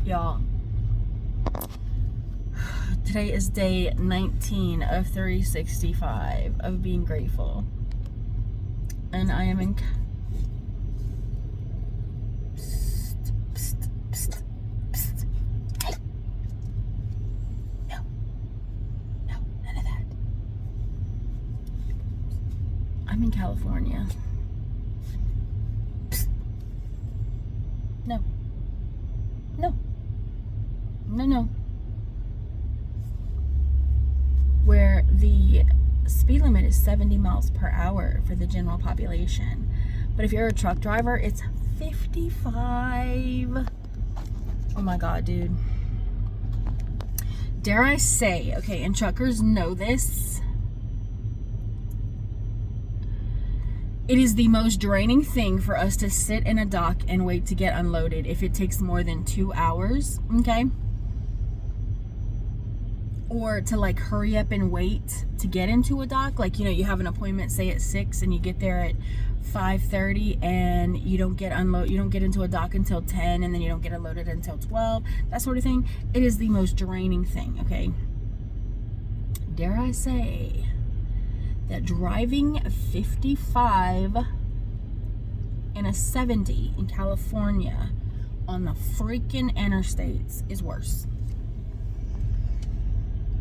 Y'all, today is day 19 of 365 of being grateful. And I am in... Psst, psst, psst, psst. Hey. No. No, none of that. I'm in California. Psst. No. No. No. Where the speed limit is 70 miles per hour for the general population. But if you're a truck driver, it's 55. Oh my God, dude. Dare I say, okay, and truckers know this, it is the most draining thing for us to sit in a dock and wait to get unloaded if it takes more than 2 hours, okay? Or to like hurry up and wait to get into a dock. Like, you know, you have an appointment, say at 6, and you get there at 5:30 and you don't get into a dock until 10, and then you don't get unloaded until 12, that sort of thing. It is the most draining thing, okay? Dare I say that driving 55 and a 70 in California on the freaking interstates is worse.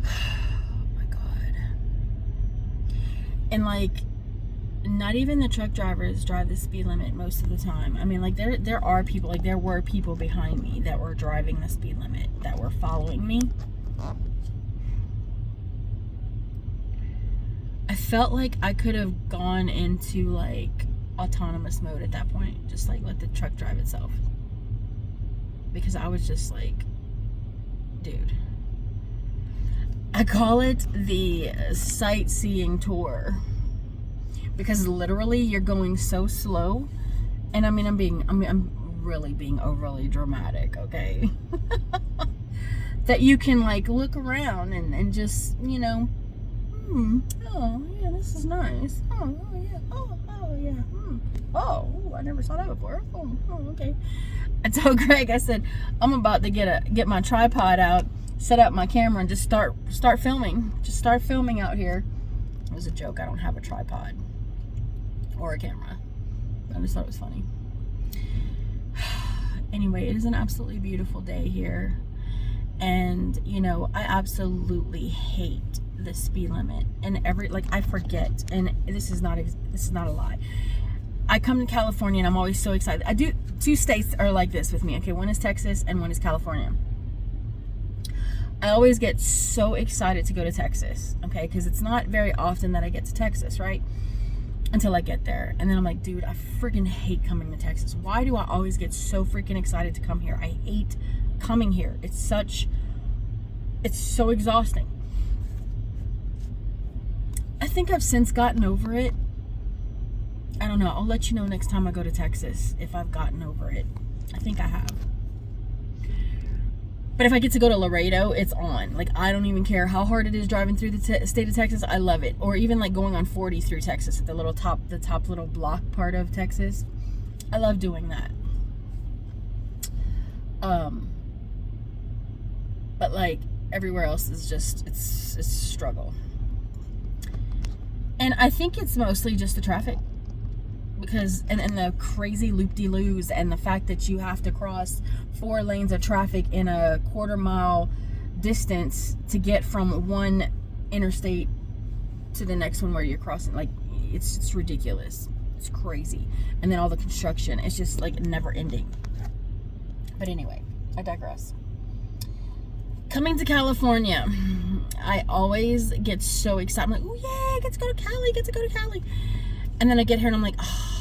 Oh my God. And like, not even the truck drivers drive the speed limit most of the time. I mean, like, there are people, like there were people behind me that were driving the speed limit, that were following me. I felt like I could have gone into like autonomous mode at that point. Just like let the truck drive itself. Because I was just like, dude. I call it the sightseeing tour. Because literally you're going so slow. And I mean, I'm really being overly dramatic, okay? That you can like look around and just, you know, oh yeah, this is nice. Oh yeah. Oh yeah. Oh, I never saw that before. Oh, okay. I told Greg, I said, I'm about to get my tripod out, set up my camera, and just start filming. Just start filming out here. It was a joke. I don't have a tripod or a camera. I just thought it was funny. Anyway, it is an absolutely beautiful day here. And, you know, I absolutely hate the speed limit. And I forget. And this is not a lie. I come to California and I'm always so excited. I do, 2 states are like this with me. Okay, one is Texas and one is California. I always get so excited to go to Texas, okay? Because it's not very often that I get to Texas, right? Until I get there. And then I'm like, dude, I freaking hate coming to Texas. Why do I always get so freaking excited to come here? I hate coming here. It's so exhausting. I think I've since gotten over it. I don't know. I'll let you know next time I go to Texas if I've gotten over it. I think I have. But if I get to go to Laredo, it's on. Like, I don't even care how hard it is driving through the state of Texas. I love it. Or even like going on 40 through Texas at the top little block part of Texas. I love doing that. But like everywhere else is just, it's a struggle. And I think it's mostly just the traffic. Because, and the crazy loop-de-loos, and the fact that you have to cross 4 lanes of traffic in a quarter-mile distance to get from one interstate to the next one where you're crossing. Like, it's ridiculous. It's crazy. And then all the construction, it's just like never ending. But anyway, I digress. Coming to California, I always get so excited. I'm like, oh yeah, I get to go to Cali, And then I get here and I'm like, oh,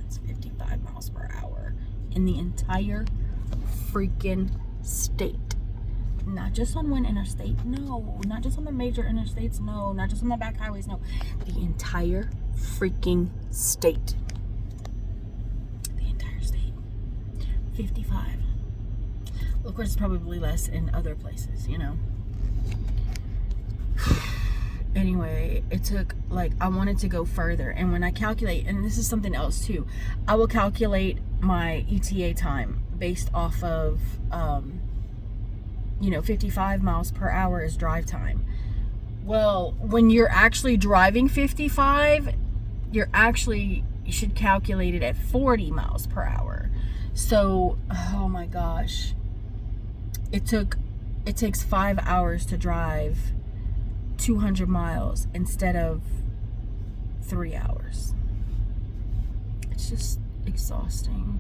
it's 55 miles per hour in the entire freaking state. Not just on one interstate, no. Not just on the major interstates, no. Not just on the back highways, no. The entire freaking state. The entire state. 55. Of course, it's probably less in other places, you know. anyway, it took, like, I wanted to go further. And when I calculate, and this is something else too, I will calculate my ETA time based off of, 55 miles per hour is drive time. Well, when you're actually driving 55, you should calculate it at 40 miles per hour. So, oh my gosh, it takes 5 hours to drive 200 miles instead of 3 hours. It's just exhausting.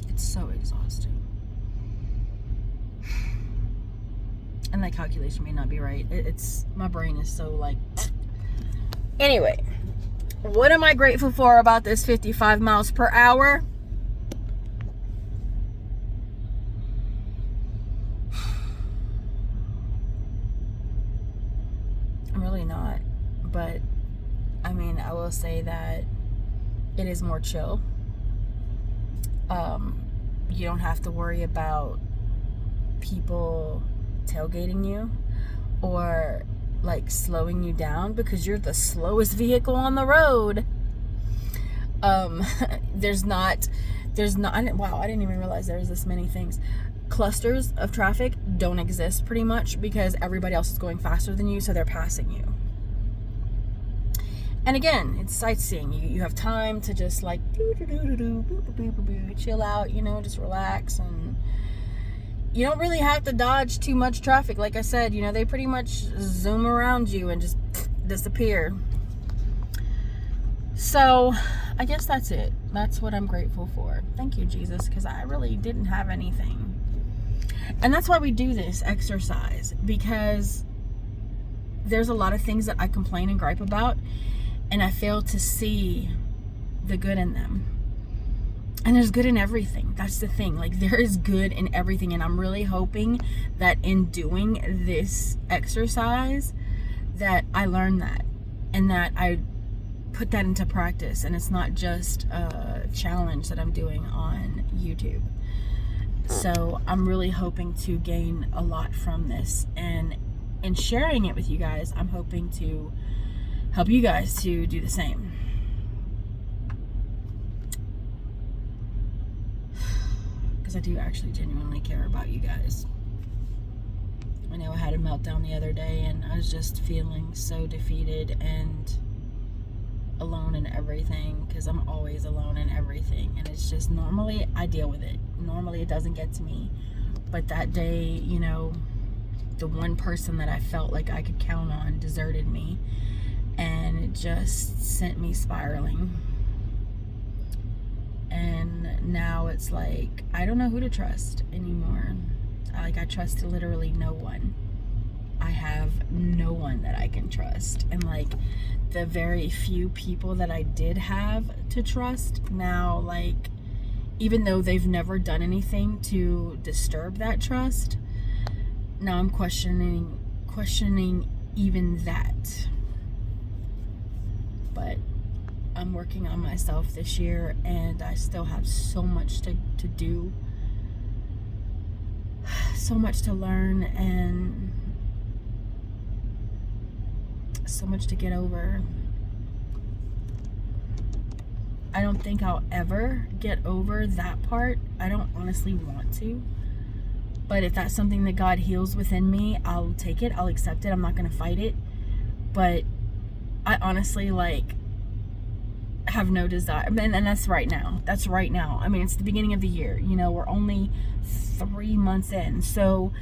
It's so exhausting. And that calculation may not be right. It's my brain is so like. Anyway, what am I grateful for about this 55 miles per hour? I'm really not. But, I mean, I will say that it is more chill. You don't have to worry about people tailgating you or like slowing you down because you're the slowest vehicle on the road. There's not, wow, I didn't even realize there was this many things. Clusters of traffic don't exist pretty much because everybody else is going faster than you, so they're passing you. And again, it's sightseeing. You have time to just like chill out, just relax, and you don't really have to dodge too much traffic. Like I said, they pretty much zoom around you and just disappear. So I guess that's it. That's what I'm grateful for. Thank you, Jesus, because I really didn't have anything. And that's why we do this exercise, because there's a lot of things that I complain and gripe about, and I fail to see the good in them. And there's good in everything. That's the thing. Like, there is good in everything. And I'm really hoping that in doing this exercise that I learn that, and that I put that into practice. And it's not just a challenge that I'm doing on YouTube. So I'm really hoping to gain a lot from this. And in sharing it with you guys, I'm hoping to help you guys to do the same. Because I do actually genuinely care about you guys. I know I had a meltdown the other day, and I was just feeling so defeated and alone in everything, because I'm always alone in everything, and it's just, normally I deal with it. Normally it doesn't get to me. But that day, the one person that I felt like I could count on deserted me, and it just sent me spiraling. And now it's like, I don't know who to trust anymore. Like, I trust literally no one. I have no one that I can trust. And like, the very few people that I did have to trust now, like, even though they've never done anything to disturb that trust, now I'm questioning even that. But I'm working on myself this year, and I still have so much to do, so much to learn, and so much to get over. I don't think I'll ever get over that part. I don't honestly want to. But if that's something that God heals within me, I'll take it. I'll accept it. I'm not going to fight it. But I honestly, have no desire. And that's right now. That's right now. I mean, it's the beginning of the year. We're only 3 months in. So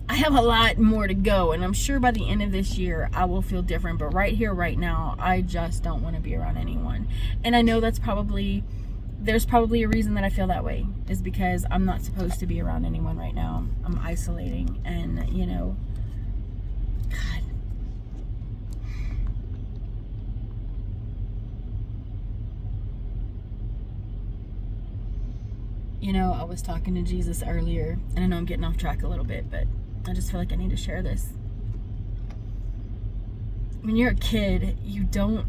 I have a lot more to go. And I'm sure by the end of this year, I will feel different. But right here, right now, I just don't want to be around anyone. And I know there's probably a reason that I feel that way. Is because I'm not supposed to be around anyone right now. I'm isolating. And, God. I was talking to Jesus earlier, and I know I'm getting off track a little bit, but I just feel like I need to share this. When you're a kid, you don't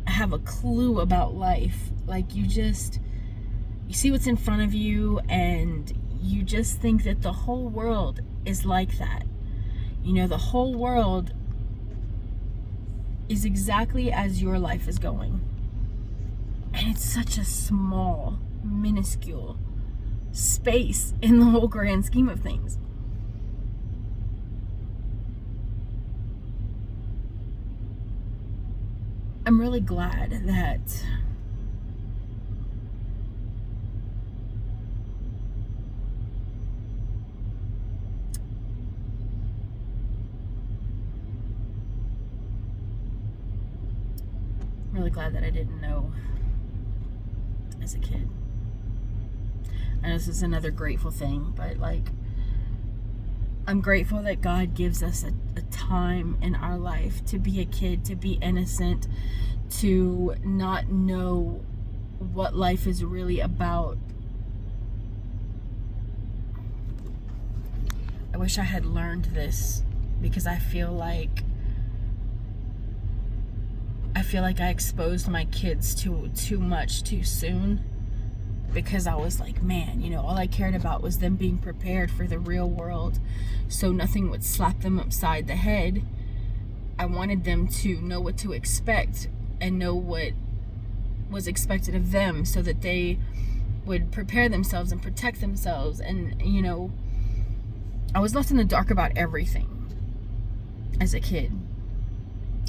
have a clue about life. Like, you see what's in front of you, and you just think that the whole world is like that. The whole world is exactly as your life is going. And it's such a small, minuscule space in the whole grand scheme of things. I'm really glad that I didn't know as a kid. And this is another grateful thing, but like, I'm grateful that God gives us a time in our life to be a kid, to be innocent, to not know what life is really about. I wish I had learned this, because I feel like I exposed my kids to too much too soon, because I was like, man, all I cared about was them being prepared for the real world, so nothing would slap them upside the head. I wanted them to know what to expect and know what was expected of them, so that they would prepare themselves and protect themselves. And I was left in the dark about everything as a kid.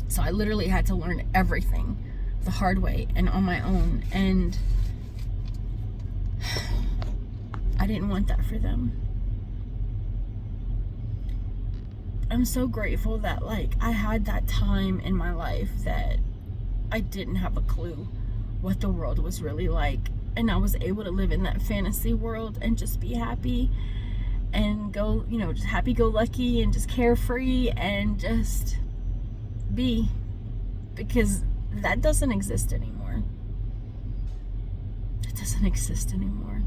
So I literally had to learn everything the hard way and on my own. And I didn't want that for them. I'm so grateful that I had that time in my life that I didn't have a clue what the world was really like. And I was able to live in that fantasy world and just be happy and go, just happy-go-lucky and just carefree and just be, because that doesn't exist anymore. It doesn't exist anymore.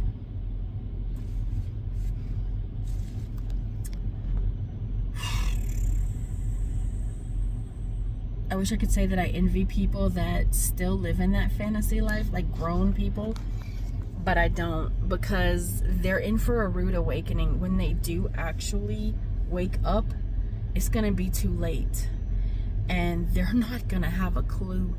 I wish I could say that I envy people that still live in that fantasy life, like grown people, but I don't, because they're in for a rude awakening. When they do actually wake up, it's gonna be too late. And they're not gonna have a clue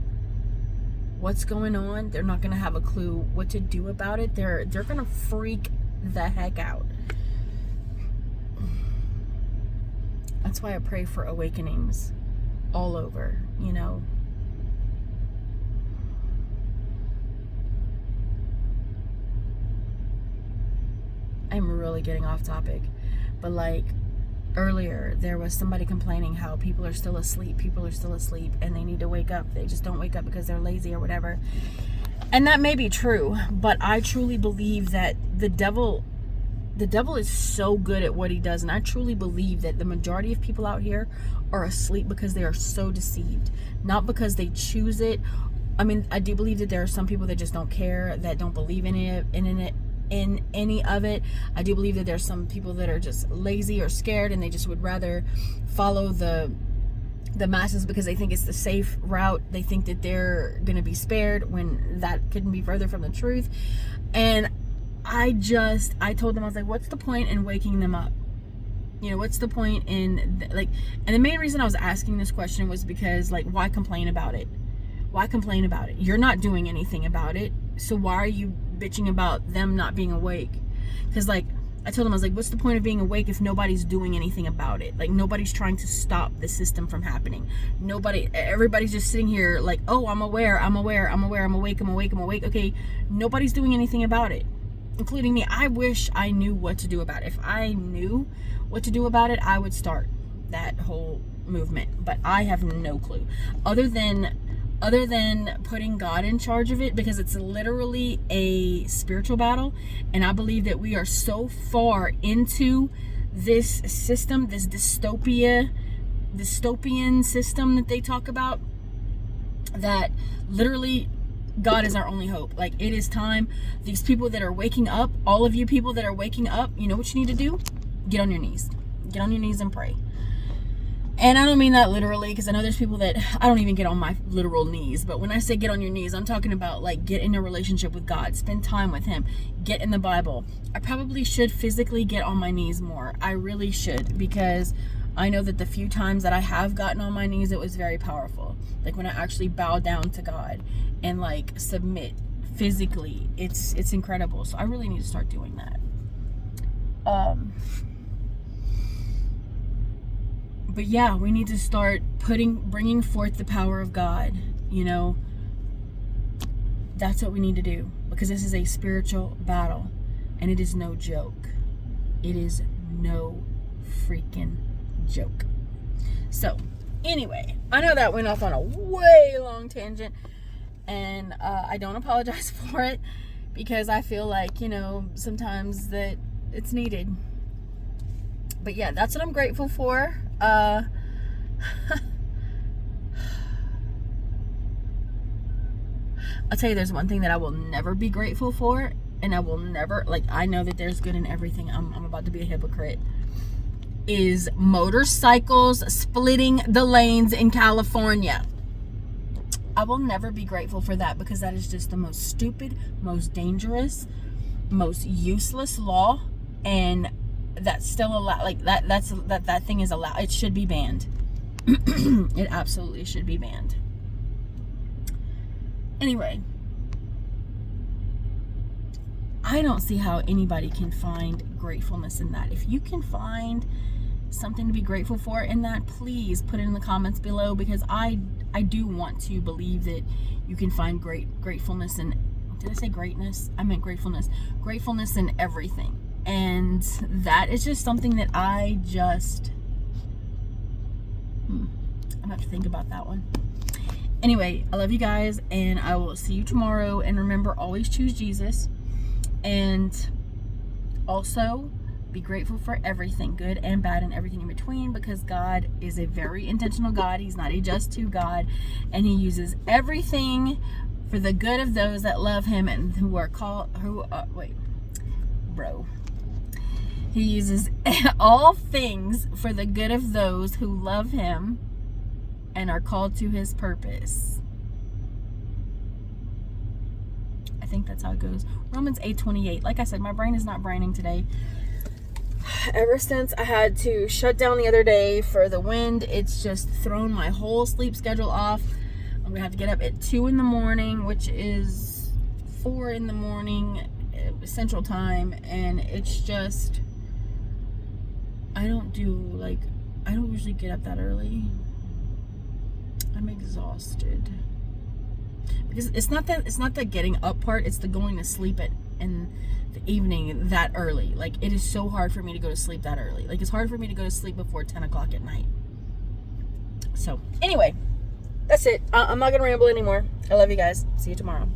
what's going on. They're not gonna have a clue what to do about it. They're gonna freak the heck out. That's why I pray for awakenings all over, I'm really getting off topic, but earlier there was somebody complaining how people are still asleep, and they need to wake up. They just don't wake up because they're lazy or whatever. And that may be true, but I truly believe that the devil is so good at what he does, and I truly believe that the majority of people out here are asleep because they are so deceived, not because they choose it. I mean, I do believe that there are some people that just don't care, that don't believe in any of it. I do believe that there's some people that are just lazy or scared, and they just would rather follow the masses because they think it's the safe route. They think that they're gonna be spared, when that couldn't be further from the truth. And I told them, I was like, what's the point in waking them up? What's the point in and the main reason I was asking this question was because why complain about it? Why complain about it? You're not doing anything about it. So why are you bitching about them not being awake? Because I told them, I was like, what's the point of being awake if nobody's doing anything about it? Nobody's trying to stop the system from happening. Everybody's just sitting here oh, I'm aware, I'm awake. Okay, nobody's doing anything about it, including me. I wish I knew what to do about it. If I knew what to do about it, I would start that whole movement, but I have no clue other than putting God in charge of it, because it's literally a spiritual battle. And I believe that we are so far into this system, this dystopian system that they talk about, that literally God is our only hope. It is time. These people that are waking up, all of you people that are waking up, you know what you need to do? Get on your knees. Get on your knees and pray. And I don't mean that literally, because I know there's people that I don't even get on my literal knees. But when I say get on your knees, I'm talking about get in a relationship with God, spend time with him, get in the Bible. I probably should physically get on my knees more. I really should, because I know that the few times that I have gotten on my knees, it was very powerful. Like when I actually bow down to God and like submit physically, it's incredible. So I really need to start doing that. But yeah, we need to start bringing forth the power of God. You know, that's what we need to do, because this is a spiritual battle, and it is no joke. It is no freaking joke. So anyway, I know that went off on a way long tangent, and I don't apologize for it, because I feel like, you know, sometimes that it's needed. But yeah, that's what I'm grateful for. I'll tell you, there's one thing that I will never be grateful for, and I will never, like, I know that there's good in everything. I'm about to be a hypocrite. Is motorcycles splitting the lanes in California. I will never be grateful for that, because that is just the most stupid, most dangerous, most useless law, and that's still allowed. Like that thing is allowed. It should be banned. It absolutely should be banned. Anyway, I don't see how anybody can find gratefulness in that. If you can find something to be grateful for in that, please put it in the comments below, because I do want to believe that you can find gratefulness in, did I say greatness? I meant gratefulness. Gratefulness in everything. And that is just something that I just I'm gonna have to think about that one. Anyway, I love you guys, and I will see you tomorrow. And remember, always choose Jesus. And also be grateful for everything, good and bad and everything in between, because God is a very intentional God. He's not a just to God, and he uses everything for the good of those that love him and who are called, he uses all things for the good of those who love him and are called to his purpose. I think that's how it goes. Romans 8:28. Like I said, my brain is not braining today. Ever since I had to shut down the other day for the wind, it's just thrown my whole sleep schedule off. I'm gonna have to get up at 2 in the morning, which is 4 in the morning Central Time, and it's just, I don't usually get up that early. I'm exhausted. Because it's not the getting up part, it's the going to sleep in the evening that early. Like, it is so hard for me to go to sleep that early. Like, it's hard for me to go to sleep before 10 o'clock at night. So anyway, that's it. I'm not gonna ramble anymore. I love you guys. See you tomorrow.